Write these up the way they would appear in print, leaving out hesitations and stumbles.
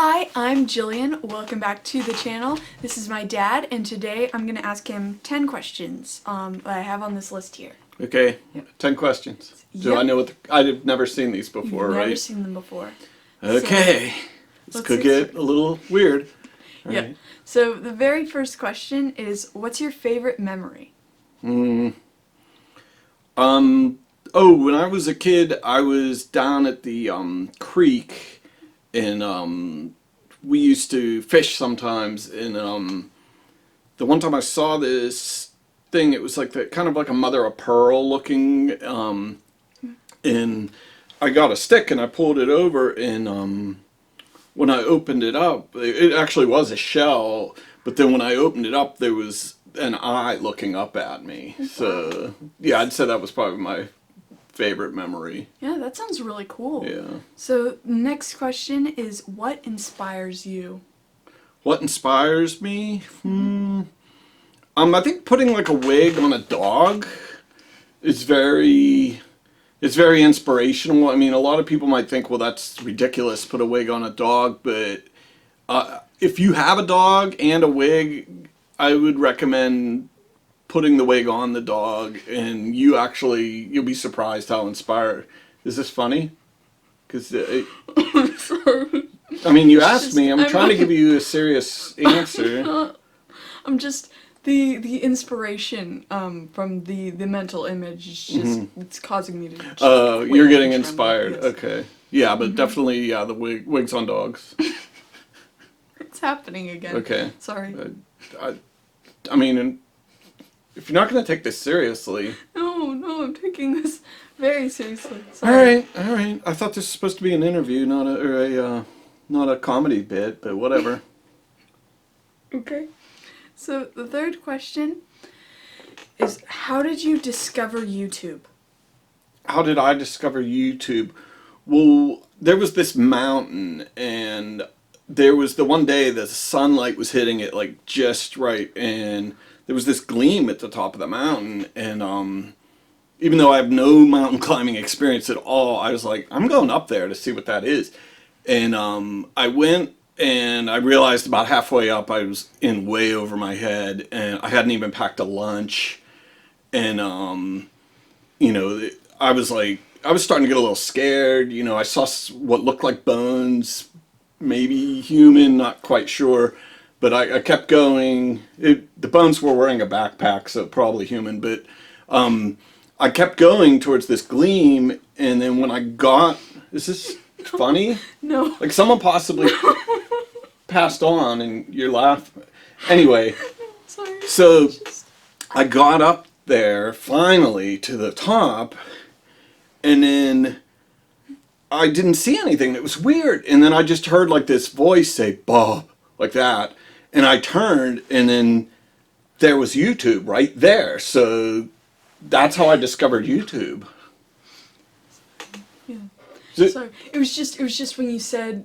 Hi, I'm Jillian. Welcome back to the channel. This is my dad, and today I'm going to ask him 10 questions that I have on this list here. Okay, yep. 10 questions. Do I know what I've never seen these before, You've right? Never seen them before. Okay, so, this could get a little weird. Yeah. Right. So the very first question is, what's your favorite memory? Oh, when I was a kid, I was down at the creek, and we used to fish sometimes. And the one time I saw this thing, it was like kind of like a mother of pearl looking, and I got a stick and I pulled it over, and when I opened it up, it actually was a shell. But then when I opened it up, there was an eye looking up at me. So yeah, I'd say that was probably my favorite memory. Yeah, that sounds really cool. Yeah. So next question is, what inspires you? What inspires me? I think putting like a wig on a dog is very inspirational. I mean, a lot of people might think, well, that's ridiculous, put a wig on a dog, but if you have a dog and a wig, I would recommend putting the wig on the dog, and you'll be surprised how inspired. Is this funny? Because I'm sorry. I mean, you asked me. I'm trying to give you a serious answer. I'm just the inspiration from the mental image is just it's causing me to. Oh, you're getting inspired. Yes. Okay. Yeah, but definitely, yeah, the wigs on dogs. It's happening again. Okay. Sorry. I mean, if you're not going to take this seriously. No, I'm taking this very seriously. Sorry. All right. I thought this was supposed to be an interview, not a comedy bit, but whatever. Okay. So the third question is, how did you discover YouTube? How did I discover YouTube? Well, there was this mountain, and there was the one day the sunlight was hitting it like just right, and there was this gleam at the top of the mountain, and even though I have no mountain climbing experience at all, I was like, I'm going up there to see what that is. And I went, and I realized about halfway up I was in way over my head, and I hadn't even packed a lunch. And I was starting to get a little scared. I saw what looked like bones, maybe human, not quite sure. But I kept going. The bones were wearing a backpack, so probably human. But I kept going towards this gleam, and then when I got... Is this funny? No. Like someone possibly passed on, and you're laughing. Anyway, sorry. So I got up there, finally, to the top, and then I didn't see anything. It was weird. And then I just heard like this voice say, Bob, like that. And I turned, and then there was YouTube right there. So that's how I discovered YouTube. Yeah. Sorry. It was just when you said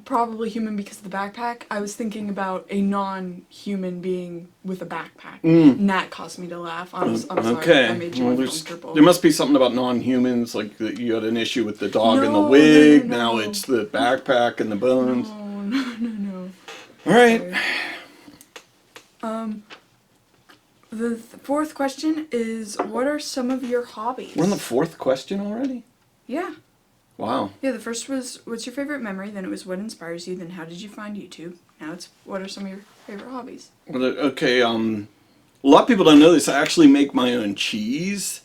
probably human because of the backpack, I was thinking about a non-human being with a backpack. And that caused me to laugh. I'm sorry. Okay. I made you uncomfortable. There must be something about non-humans, like that you had an issue with the dog and the wig. No. Now it's the backpack and the bones. No. All right. The fourth question is, what are some of your hobbies? We're on the fourth question already? Yeah. Wow. Yeah, the first was, what's your favorite memory? Then it was, what inspires you? Then how did you find YouTube? Now it's, what are some of your favorite hobbies? Okay, a lot of people don't know this. I actually make my own cheese.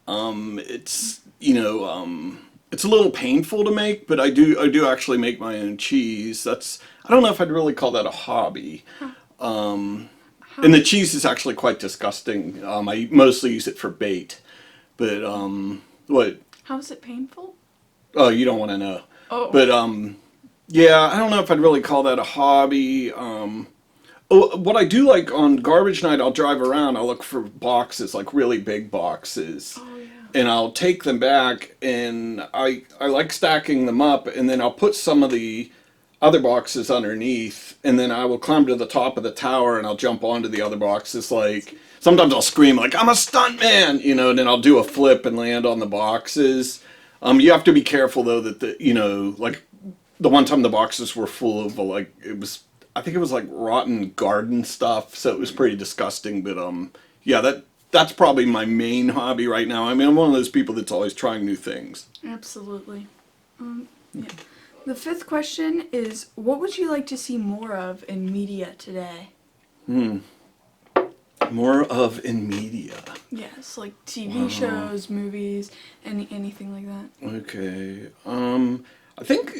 It's, it's a little painful to make, but I do actually make my own cheese. I don't know if I'd really call that a hobby. And the cheese is actually quite disgusting. I mostly use it for bait. But, what? How is it painful? Oh, you don't want to know. Oh. But, yeah, I don't know if I'd really call that a hobby. What I do like on garbage night, I'll drive around, I'll look for boxes, like really big boxes. Oh, yeah. And I'll take them back, and I like stacking them up, and then I'll put some of the other boxes underneath, and then I will climb to the top of the tower, and I'll jump onto the other boxes. Like, sometimes I'll scream, like, I'm a stuntman, and then I'll do a flip and land on the boxes. You have to be careful, though, that like, the one time the boxes were full of like I think it was like rotten garden stuff, so it was pretty disgusting. But yeah, that's probably my main hobby right now. I mean, I'm one of those people that's always trying new things. Absolutely. Yeah. The fifth question is, what would you like to see more of in media today? More of in media. Yes, like TV shows, movies, anything like that. Okay. I think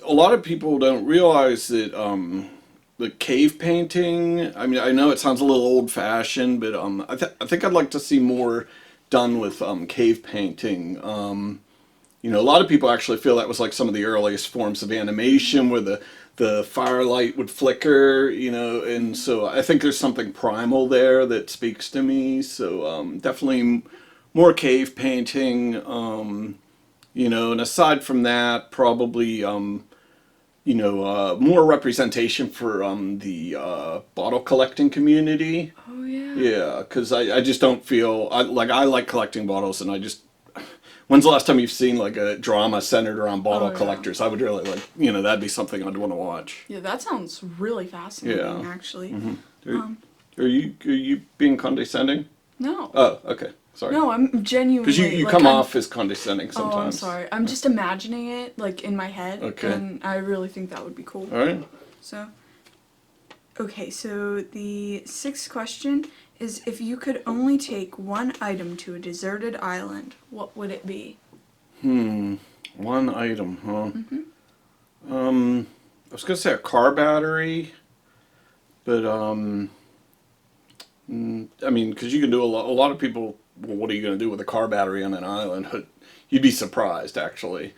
a lot of people don't realize that the cave painting. I mean, I know it sounds a little old-fashioned, but I think I'd like to see more done with cave painting. You know, a lot of people actually feel that was like some of the earliest forms of animation, where the firelight would flicker. You know, and so I think there's something primal there that speaks to me. So definitely more cave painting. You know, and aside from that, probably you know, more representation for the bottle collecting community. Oh yeah. Yeah, because I just don't feel I like collecting bottles, and I just. When's the last time you've seen like a drama centered around bottle Oh, yeah. collectors? I would really like, you know, that'd be something I'd want to watch. Yeah, that sounds really fascinating, Yeah. actually. Are you being condescending? No. Oh, okay. Sorry. No, I'm genuinely. Because you like, come I'm- off as condescending sometimes. Oh, I'm sorry. I'm just imagining it, like, in my head. Okay. And I really think that would be cool. All right. So, okay, so the sixth question is, if you could only take one item to a deserted island, what would it be? One item, huh? I was gonna say a car battery, but I mean, because you can do a lot of people. Well, what are you gonna do with a car battery on an island? You'd be surprised, actually.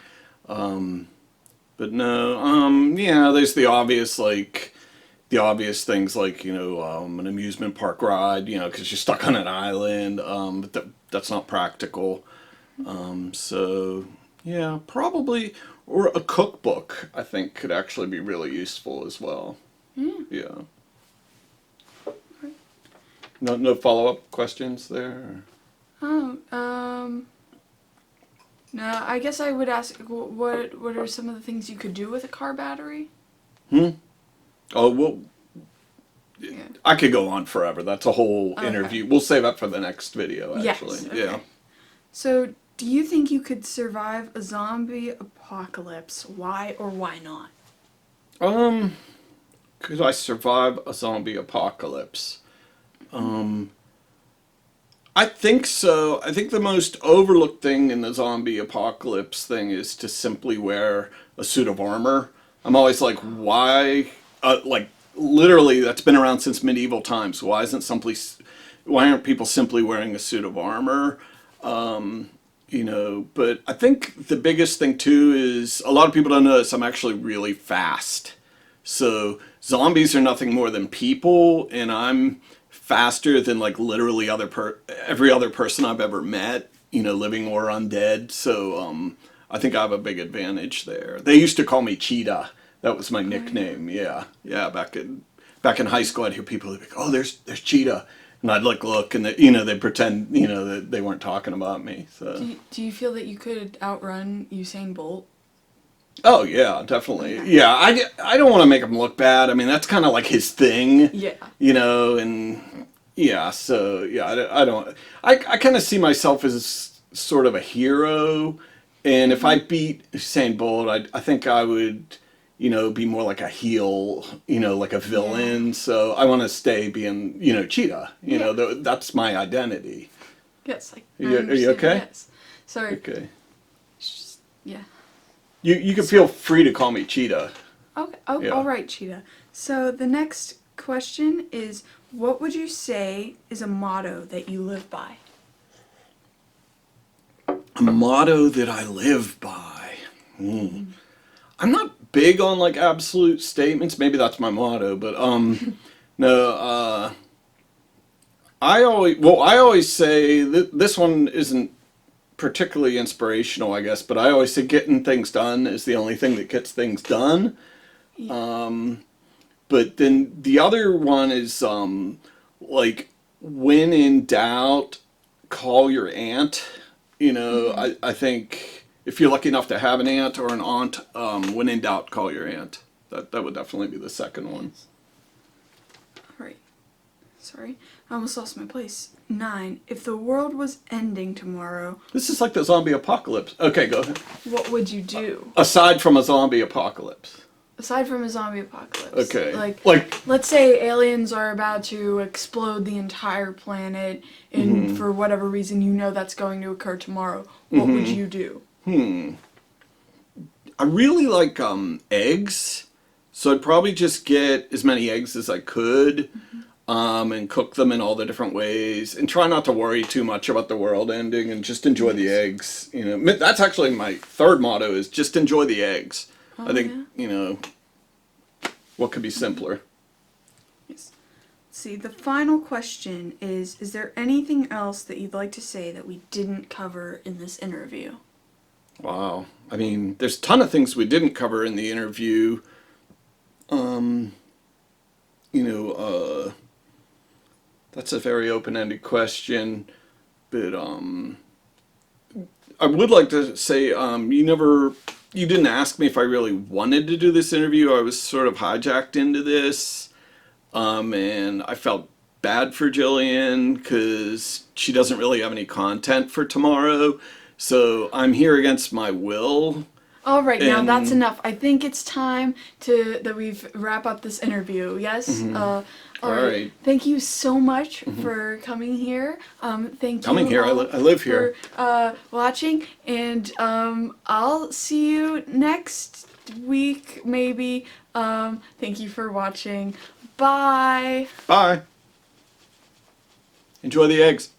But no, yeah, there's the obvious things like, you know, an amusement park ride, you know, because you're stuck on an island, but that's not practical. So yeah, probably, or a cookbook, I think could actually be really useful as well. Yeah. No follow-up questions there? Oh, no, I guess I would ask, what are some of the things you could do with a car battery? Oh, well, Yeah. I could go on forever. That's a whole Okay. interview. We'll save that for the next video, actually. Yes, okay. Yeah. So, do you think you could survive a zombie apocalypse? Why or why not? Could I survive a zombie apocalypse? I think so. I think the most overlooked thing in the zombie apocalypse thing is to simply wear a suit of armor. I'm always like, why? Like, literally, that's been around since medieval times. Why aren't people simply wearing a suit of armor? You know, but I think the biggest thing too is a lot of people don't know this. I'm actually really fast. So zombies are nothing more than people, and I'm faster than like literally every other person I've ever met, you know, living or undead. So I think I have a big advantage there. They used to call me Cheetah. That was my nickname. Yeah, yeah. Back in high school, I'd hear people like, "Oh, there's Cheetah," and I'd look, and they'd pretend, you know, that they weren't talking about me. So. Do you feel that you could outrun Usain Bolt? Oh yeah, definitely. Yeah, I don't want to make him look bad. I mean, that's kind of like his thing. Yeah. You know, and yeah, so yeah, I don't. I kind of see myself as sort of a hero, and if I beat Usain Bolt, I think I would, you know, be more like a heel, you know, like a villain. Yeah. So I want to stay being, you know, Cheetah. You Yeah. know, that's my identity. Yes. Are you okay? Yes. Sorry. Okay. Yeah. You can feel free to call me Cheetah. Okay. Oh, Yeah. all right, Cheetah. So the next question is, what would you say is a motto that you live by? A motto that I live by. I'm not big on like absolute statements. Maybe that's my motto, but no. I always say this one isn't particularly inspirational, I guess, but I always say getting things done is the only thing that gets things done. Yeah. But then the other one is like, when in doubt, call your aunt. You know, I think if you're lucky enough to have an aunt or an aunt, when in doubt, call your aunt. That would definitely be the second one. All right. Sorry, I almost lost my place. 9. If the world was ending tomorrow, This is like the zombie apocalypse. Okay, go ahead. what would you do? Aside from a zombie apocalypse. Aside from a zombie apocalypse. Okay. Like, let's say aliens are about to explode the entire planet, and for whatever reason you know that's going to occur tomorrow. What would you do? I really like eggs, so I'd probably just get as many eggs as I could, and cook them in all the different ways, and try not to worry too much about the world ending, and just enjoy the eggs. You know, that's actually my third motto: is just enjoy the eggs. I think what could be simpler? Yes. Let's see, the final question is there anything else that you'd like to say that we didn't cover in this interview? Wow. I mean, there's a ton of things we didn't cover in the interview. That's a very open-ended question, but I would like to say you didn't ask me if I really wanted to do this interview. I was sort of hijacked into this, and I felt bad for Jillian because she doesn't really have any content for tomorrow. So I'm here against my will. All right, now that's enough. I think it's time that we've wrap up this interview. Yes. All right. Thank you so much for coming here. Thank you. Coming here, I live here. For watching, and I'll see you next week, maybe. Thank you for watching. Bye. Bye. Enjoy the eggs.